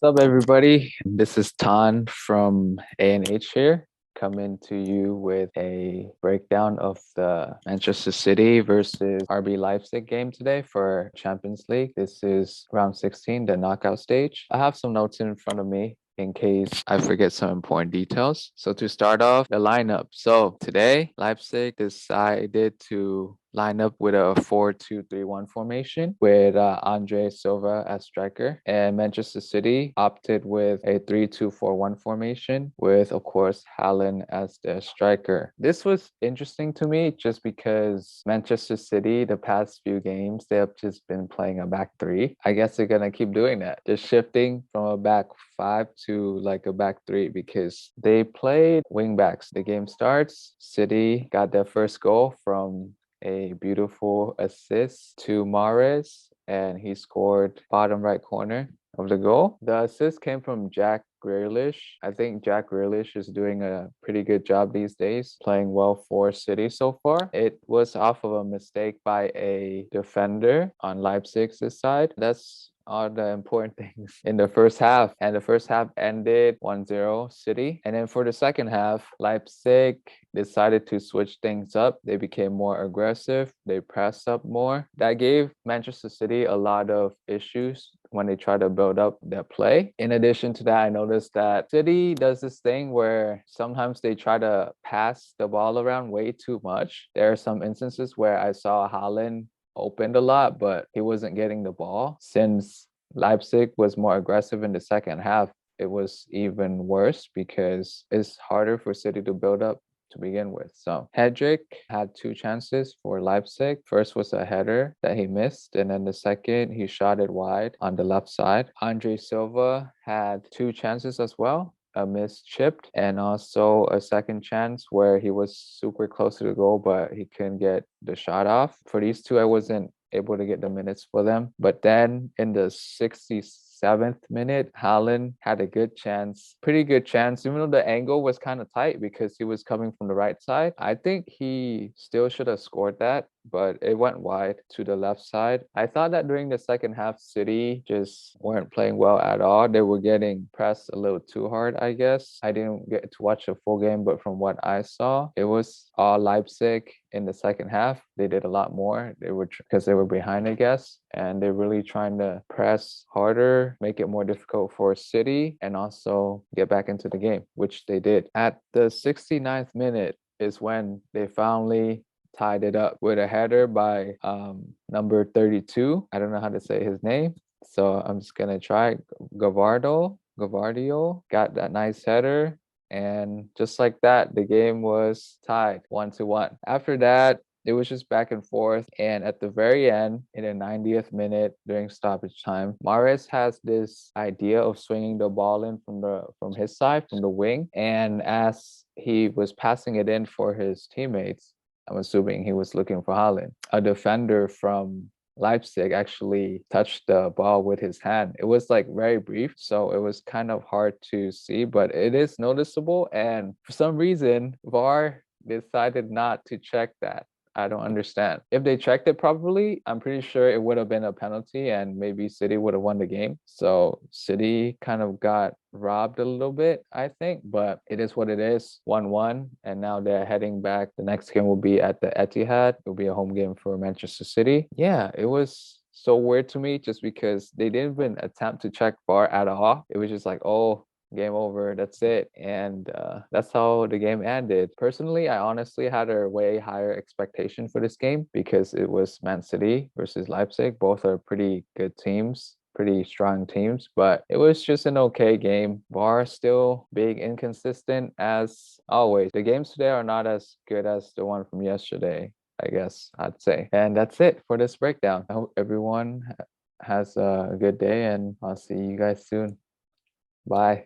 What's up, everybody? This is Tan from A&H here, coming to you with a breakdown of the Manchester City versus RB Leipzig game today for Champions League. This is round 16, the knockout stage. I have some notes in front of me in case I forget some important details. So to start off, the lineup. So today, Leipzig decided to line up with a 4-2-3-1 formation with Andre Silva as striker, and Manchester City opted with a 3-2-4-1 formation with, of course, Haaland as the striker. This was interesting to me just because Manchester City, the past few games, they have just been playing a back three. I guess they're gonna keep doing that, just shifting from a back five to like a back three because they played wing backs. The game starts, City got their first goal from a beautiful assist to Mahrez, and he scored bottom right corner of the goal. The assist came from Jack Grealish. I think Jack Grealish is doing a pretty good job these days, playing well for City so far. It was off of a mistake by a defender on Leipzig's side. That's all the important things in the first half. And the first half ended 1-0 City. And then for the second half, Leipzig decided to switch things up. They became more aggressive. They pressed up more. That gave Manchester City a lot of issues when they try to build up their play. In addition to that, I noticed that City does this thing where sometimes they try to pass the ball around way too much. There are some instances where I saw Haaland opened a lot, but he wasn't getting the ball. Since Leipzig was more aggressive in the second half, it was even worse because it's harder for City to build up to begin with. So Hedrick had two chances for Leipzig. First was a header that he missed, and then the second he shot it wide on the left side. Andre Silva had two chances as well, a missed chipped, and also a second chance where he was super close to the goal, but he couldn't get the shot off. For these two, I wasn't able to get the minutes for them. But then in the 67th minute, Haaland had a good chance, pretty good chance, even though the angle was kind of tight because he was coming from the right side. I think he still should have scored that, but it went wide to the left side. I thought that during the second half, City just weren't playing well at all. They were getting pressed a little too hard, I guess. I didn't get to watch a full game, but from what I saw, it was all Leipzig in the second half. They did a lot more. They were because they were behind, I guess, and they're really trying to press harder, make it more difficult for City, and also get back into the game, which they did. At the 69th minute is when they finally tied it up with a header by number 32. I don't know how to say his name, so I'm just gonna try. Gavardio got that nice header, and just like that, the game was tied 1-1. After that, it was just back and forth. And at the very end, in the 90th minute during stoppage time, Mahrez has this idea of swinging the ball in from his side, from the wing. And as he was passing it in for his teammates, I'm assuming he was looking for Haaland. A defender from Leipzig actually touched the ball with his hand. It was like very brief, so it was kind of hard to see, but it is noticeable. And for some reason, VAR decided not to check that. I don't understand. If they checked it properly, I'm pretty sure it would have been a penalty and maybe City would have won the game. So City kind of got robbed a little bit, I think, but it is what it is. 1-1, and now they're heading back. The next game will be at the Etihad. It'll be a home game for Manchester City. Yeah, it was so weird to me just because they didn't even attempt to check VAR at all. It was just like, oh, game over, that's it. And that's how the game ended. Personally, I honestly had a way higher expectation for this game because it was Man City versus Leipzig. Both are pretty good teams, pretty strong teams, but it was just an okay game. VAR still being inconsistent as always. The games today are not as good as the one from yesterday, I guess I'd say. And that's it for this breakdown. I hope everyone has a good day, and I'll see you guys soon. Bye.